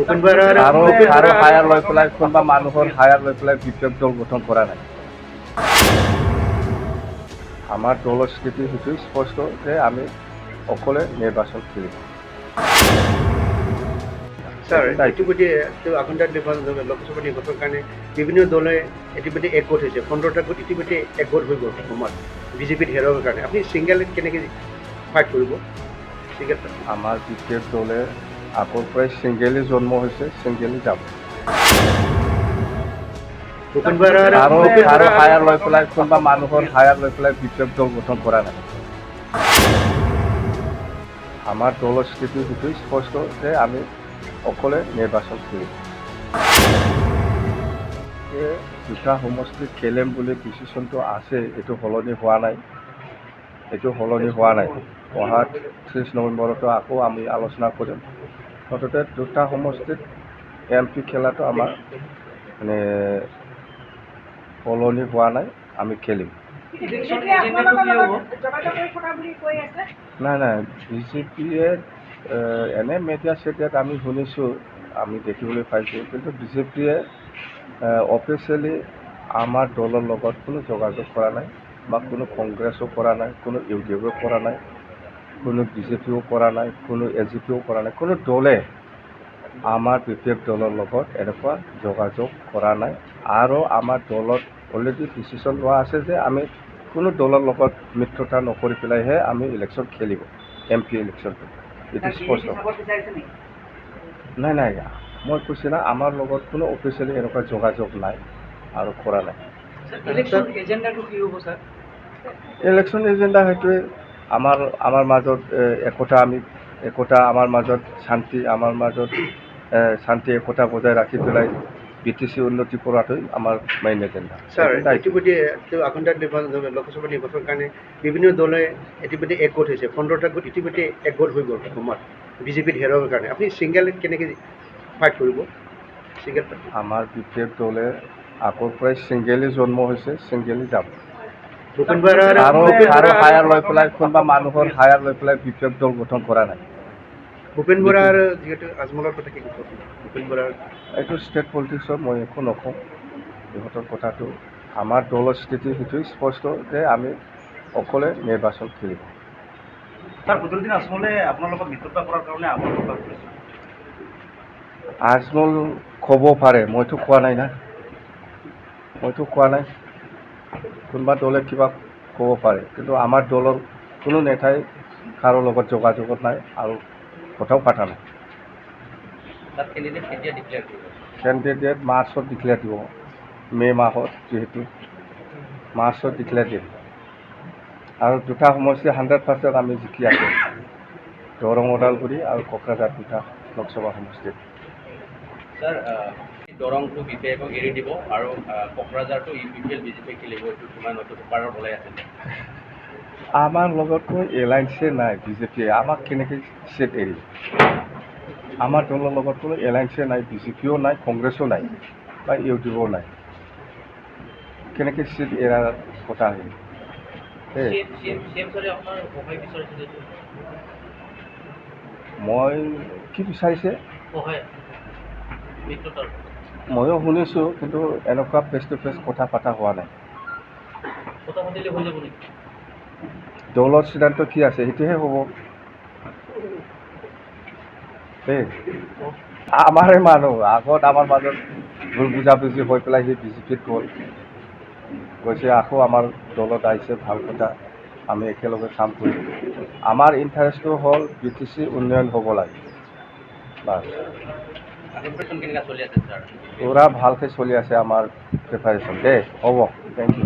আৰু হায়াৰ লৈ পেলাই কোনোবা মানুহৰ হায়াৰ লৈ পেলাই বিপেক দল গঠন কৰা নাই। আমাৰ দলৰ স্থিতি সেইটো স্পষ্ট যে আমি অকলে নিৰ্বাচন খেলিম। স্যার ইতিমধ্যে আখন্দার লোকসভা নির্বাচনের কারণে বিভিন্ন দলে ইতিমধ্যে একগোট হয়েছে 15টা গোট ইতিমধ্যে একগোট হয়ে গেল অসমত বিজেপিত হেরানোর কারণে আপনি সিঙ্গেল কেনেকে ফাইট করব সিঙ্গেল আমাৰ বিপেক দলে আগৰ পৰাই ছিংগেলি জন্ম হৈছে, ছিংগেলি যাব। আৰু হায়াৰ লৈ পেলাই কোনোবা মানুহৰ হায়াৰ লৈ পেলাই বিপেক দল গঠন কৰা নাই। আমাৰ দলৰ স্থিতি সেইটো স্পষ্ট যে আমি অকলে নিৰ্বাচন কৰিম। দুটা সমষ্টিত খেলিম বুলি ডিচিশ্যনটো আছে, এইটো সলনি হোৱা নাই। অহা 30 নৱেম্বৰতো আকৌ আমি আলোচনা কৰিম। মুঠতে দুটা সমষ্টিত MP খেলাটো আমাৰ মানে সলনি হোৱা নাই, আমি খেলিম। নাই বিজেপিয়ে এনে মিডিয়া চিডিয়াত আমি শুনিছোঁ, আমি দেখিবলৈ পাইছোঁ, কিন্তু বিজেপিয়ে অফিচিয়েলি আমাৰ দলৰ লগত কোনো যোগাযোগ কৰা নাই, বা কোনো কংগ্ৰেছো কৰা নাই, কোনো UDFও কৰা নাই, কোনো BJPও কৰা নাই, কোনো AGPও কৰা নাই। কোনো দলে আমাৰ বিপেক দলৰ লগত এনেকুৱা যোগাযোগ কৰা নাই। আৰু আমাৰ দলত অলৰেডি ডিচিশ্যন লোৱা আছে যে আমি কোনো দলৰ লগত মিত্ৰতা নকৰি পেলাইহে আমি ইলেকশ্যন খেলিব, MP ইলেকশ্যনটো। এইটো স্পষ্ট। নাই মই কৈছোঁ না, আমাৰ লগত কোনো অফিচিয়েলি এনেকুৱা যোগাযোগ নাই আৰু কৰা নাই। ইলেকশ্যন এজেন্ডাটো কি হ'ব স্যাৰ? ইলেকশ্যন এজেন্ডা সেইটোৱে আমাৰ মাজত একতা, আমাৰ মাজত শান্তি, আমাৰ মাজত শান্তি একতা বজাই ৰাখি পেলাই BTC উন্নতি কৰাটোই আমাৰ মেইন এজেন্ডা। স্যার ইতিমধ্যে আখন্দার লোকসভা নির্বাচনের কারণে বিভিন্ন দলে ইতিমধ্যে একগোট হয়েছে 15টা গোট ইতিমধ্যে একগোট হয়ে গেল অসমত বিজেপিত হেরানোর কারণে আপনি সিঙ্গেল কেনেকে ফাইট করব সিঙ্গেল আমাৰ বিপেক দলে আগৰ পৰাই ছিংগেলি জন্ম হৈছে, ছিংগেলি যাব। আৰু হায়াৰ লৈ পেলাই কোনোবা মানুহৰ হায়াৰ লৈ পেলাই বিপেক দল গঠন কৰা নাই। ভূপেন বৰাৰ যিহেতু আজমলৰ কথা কি ক'ব ভূপেন বৰাৰ এইটো ষ্টেট পলিটিক্সত মই একো নকওঁ। ইহঁতৰ কথাটো আমাৰ দলৰ স্থিতি সেইটোৱে স্পষ্ট যে আমি অকলে নিৰ্বাচন খেলিম। স্যাৰ বদৰুদ্দিন আজমলে আপোনাৰ লগত মিত্ৰতা কৰাৰ কাৰণে আমাৰ প্ৰকাশ কৰিছে। আজমল ক'ব পাৰে, মইতো কোৱা নাই না। কোনোবা দলে কিবা ক'ব পাৰে, কিন্তু আমাৰ দলৰ কোনো নেতাই কাৰো লগত যোগাযোগত নাই আৰু কথাও পাতা নাই। কেণ্ডিডেট মাৰ্চত ডিক্লেয়াৰ দিব, মে' মাহত, যিহেতু মাৰ্চত ডিক্লেয়াৰ দিম। আৰু দুটা সমষ্টি 100% আমি জিকি আছোঁ, দৰং ওদালগুৰি আৰু কোকৰাঝাৰ দুটা লোকসভা সমষ্টিত। স্যাৰ দৰংটো BPIক এৰি দিব আৰু কোকৰাঝাৰটো UPPL BJP খেলিব, এইটো কিমান পেপাৰৰ ওলাই আছে। আমাৰ লগত কোনো এলায়েন্সে নাই বিজেপিয়ে, আমাক কেনেকৈ চিট এৰিব? আমাৰ দলৰ লগত কোনো এলায়েন্সে নাই, BJPও নাই, কংগ্ৰেছো নাই, বা UDFও নাই। কেনেকৈ চিট এৰাৰ কথা আহিব? মই কি বিচাৰিছে ময়ো শুনিছোঁ, কিন্তু এনেকুৱা ফেচ টু ফেচ কথা পতা হোৱা নাই। দলৰ সিদ্ধান্ত কি আছে সেইটোহে হ'ব। আমাৰে মানুহ আগত আমাৰ মাজত ভুল বুজাবুজি হৈ পেলাই সি BJPত গৈছে, আকৌ আমাৰ দলত আহিছে, ভাল কথা, আমি একেলগে কাম কৰিম। আমাৰ ইণ্টাৰেষ্টটো হ'ল BTC উন্নয়ন হ'ব লাগে, বাছ। পূৰা ভালকৈ চলি আছে আমাৰ প্ৰিপাৰেশ্যন। হ'ব, থেংক ইউ।